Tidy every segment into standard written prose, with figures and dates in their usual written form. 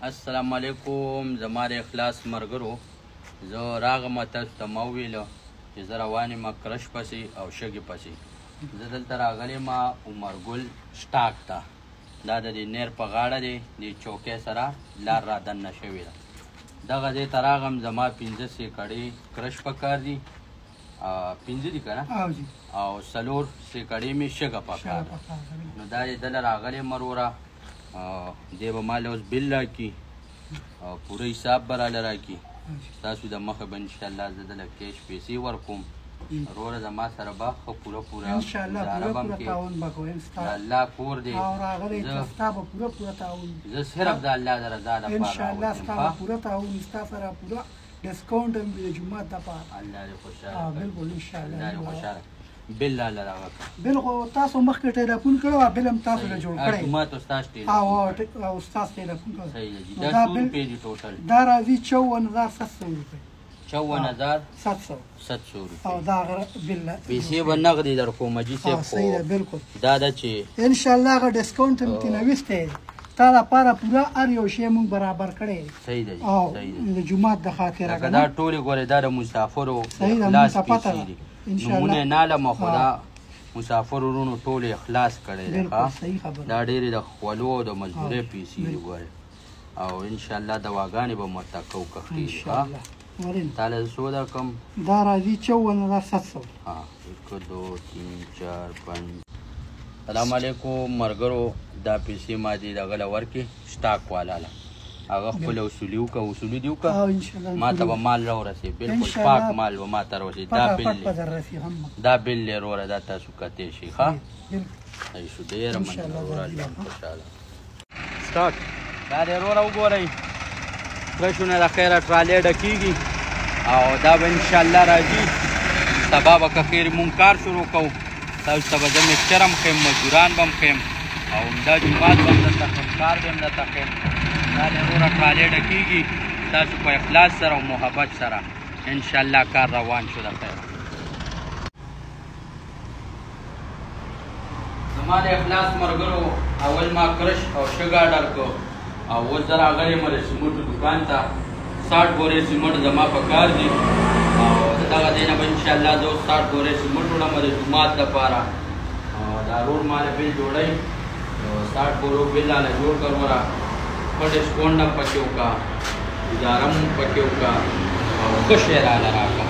السلام علیکم زما د اخلاص ملګرو، زه راغم تاسو ته ما وویله چې زه روان یم کرش پسې او شګې پسې. زه دلته راغلی یم عمرګل سټاک ته. دا د دې نیر په غاړه دی، د چوکۍ سره لار را دننه شوې ده. دغه ځای ته راغم، زما 15 سیکړې کرش پکار دي، 15 دي که نه، او 4 سیکړې مې شګه پکار ده. نو دا یې دله راغلی یم وروره، دی به ماله اوس بل راکړي او پوره حساب به راله راکړي. ستاسو د مخه به انشاءالله زه دله کیش پیسې ورکوم. وروره زما سره به ښه پوره ګزاره به هم کړې. د الله کور دی، زه صرف د الله د رضا لپاره ډسکاونټ هم د جمعه دپاره. الله دې خوشحاله بالکل انشاءالله خوشحاله. بل لاله راغله بل خو تاسو مخکې ټیلیفون کړی وه، بل هم تاسو له جوړ کړی جمعه ته ستاسو ټیلیفون او ستاسو ټیلیفون کړی. صحیح ده جي. دا ټول پیج ټوټل دا راځي 54700 روپۍ. 54700 روپۍ. او دا بل پیسې به نغدې در کوم جي صاحب. صحیح ده بالکل. دا ده چې انشاءالله هغه ډسکاونټ هم ترې نه ویستی تا لپاره پوره هر یو شی مونږ برابر کړی. صحیح ده جي. او د جومات د خاطره لکه دا ټولې ګورې دا د مسافرو اخلاص پیسې دي. نومونه یې نه علم خو دا مسافر ورونو ټول اخلاص کړی دی. دا ډېرې د خولو او د مزدورۍ پیسې دي ګورې، او انشاءالله دواګانې به مو ورته کوو کښتې. تاله زه څو درکړم؟ دا راځي 54700. 1 2 3 4 5. سلام علیکم ملګرو، دا پیسې ما دې دغه له ورکړې سټاک والا له، هغه خپل اصولي وکړه، اصولي دې وکړه، ما ته به مال راورسېد، بالکل پاک مال به ما ته راورسېد. دا بل دی، دا بل دی وروره، دا تاسو کتلی شئ. ښه صحیح شو، ډېره مننه وروره، الله خوشحاله. سټاک دا دی وروره وګورئ، کرشونه د خیره ټرالۍ ډکېږي او دا به انشاءالله راځي. سبا به که خیر مونږ کار شروع کوو، تاسو ته به زه مکسچر هم ښیم، مزدوران به هم ښیم، او همدا جومات به هم درته ښیم، کار به هم درته ښیم. دا د وروره ټرالۍ ډکېږي، تاسو په اخلاص سره او محبت سره انشاءالله کار روان شو د خیر. زما د اخلاص ملګرو، اول ما کرش او شګه اډر کړو او اوس زه راغلی یم د سیمنټو دوکان ته. 60 بورې سیمنټ زما په کار دي او د دغه ځای نه به انشاءالله زه اوس 60 بورې سیمنټ وړم د جومات لپاره. دا رور ماله بل جوړوئ، 60 بورو بل هله جوړ کړ وروره، ښه ډسکاونټ هم پکې وکړه، ګزاره هم پکې وکړه او ښه شی راله راکړه.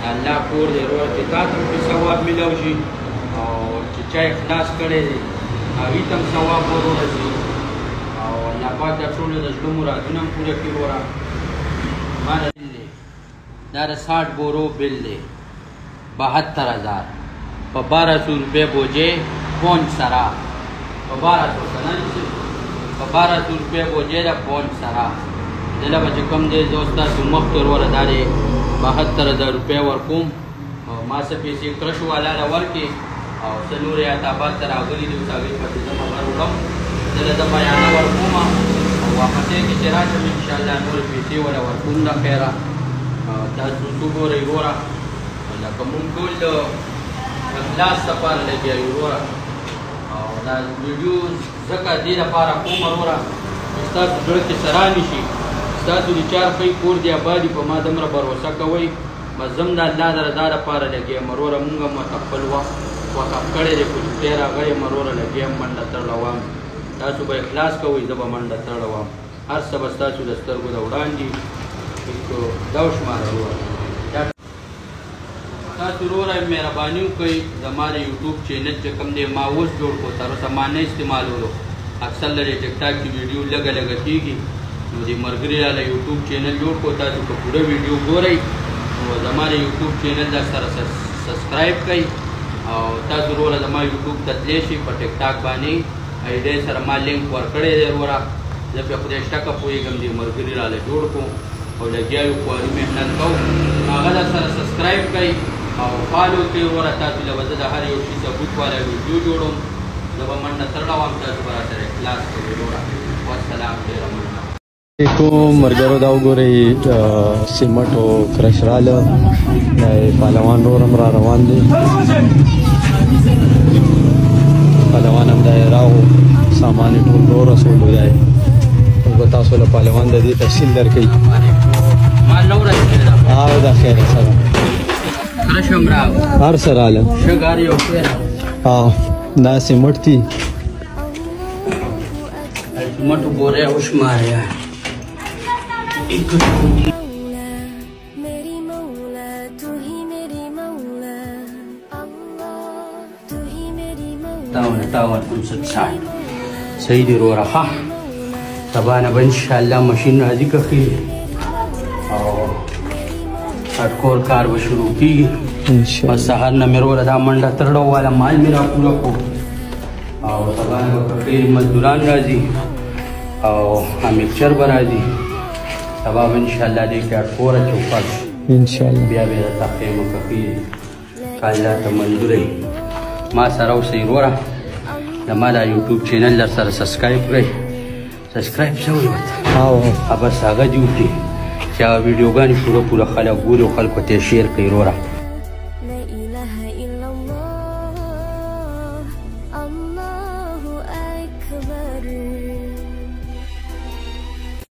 د الله کور دی وروره، چې تا ته هم پرې ثواب میلاو شي او چې چا اخلاص کړی دی هغوی ته هم ثواب ورورسي او الله پاک د ټولو د زړه مرادونه هم پوره کړي. وروره ما د بل دی، دا د 60 بورو بل دی، 72000 په 1200 روپۍ بوجې پونچ سره، په 1200 که نه په 1200 روپۍ بوجې ده پونچ سره. دله به چې کوم دی زه اوس تاسو مخکې وروره دا د 72000 روپۍ ورکوم. ما څه پیسې کرش والا له ورکړې او څه نور یې عطاباد ته راغلي دي، اوس هغوی پسې زه خبر وړم، دله زه بیانه ورکوم او واپسې کې چې راشم انشاءالله نورې پیسې وله ورکوم د خیره. تاسو وګورئ وروره، لکه مونږ ټول د اخلاص لپاره لګیا یو وروره، او دا ویډیو ځکه دې لپاره کوم وروره چې ستاسو زړه کې سرانې شي، ستاسو د چار ښی کور دی ابادي، په ما دومره بروسه کوئ. بس زه هم د الله د رضا لپاره لګیا یم وروره، مونږ هم ورته خپل وخت وقف کړی دی، خو چې راغلی یم وروره لګیا یم منډه تړله وم. تاسو به اخلاص کوئ، زه به منډه تړله وم، هر څه به ستاسو د سترګو د وړاندې دا وشماره وروره. تاسو وروره مهرباني وکړئ، زما د یوټیوب چینل چې کوم دی ما اوس جوړ کړو، تر اوسه ما نه استعمالولو، اکثر له ټیک ټاک کې ویډیو لږه لږه کېږي، نو د ملګري راله یوټیوب چینل جوړ کړو. تاسو که پوره ویډیو ګورئ نو زما د یوټیوب چینل در سره سبسکرایب کړئ او تاسو وروره زما یوټیوب ته تللی شئ، په ټیک ټاک باندې آی ډی سره ما لینک ورکړی دی وروره. زه پرې خدای شته که پوهېږم د ملګري راله جوړ کړو او لګیا یو خواري محنت کوو، هغه در سره سبسکرایب کړئ او فالو کړئ وروره. تاسو له به زه د هر یو شي ثبوت والا ویډیو جوړوم، زه به منډه تړله وم، تاسو به راسره اخلاص کوئ وروره. والسلام، ډېره مننه. علیکم مرګرو، دا وګورئ سیمنټ او کرش راله، دا پهلوان رور هم را روان دی، پهلوان هم دا یې راغو، سامان یې ټول رسولو دی. موږ تاسو له پهلوان د دې تفصیل درکوي. ما لو راځي او دا خیر سره کرشم راغ هر څه راله. شګار یو خیر دا سیمټ دي. مټو بورې وشماریا تاون 59 صحیح دی رو رخا سبا نه به انشاءالله ماشین راځي که او هډکور کار به شروع کېږي. بس سهار نه مې وروره دا منډه ترړه واله مال مې را پوره کړو او سبا نه به کښې مزدوران راځي او میکچر به راځي. سبا به انشاءالله دې کې هډکوره چوکاټ انشاءالله بیا به یې درته ښیم که کښې که الله ته منظوره وي. ما سره اوسئ وروره. زما دا یوټیوب چینل در سره سبسکرایب کړئ. سبسکرایب شوی ورته بس هغه دې وکړي چې هغه ویډیوګانې پوره خلک ګوري او خلکو ته یې شیر کړئ وروره.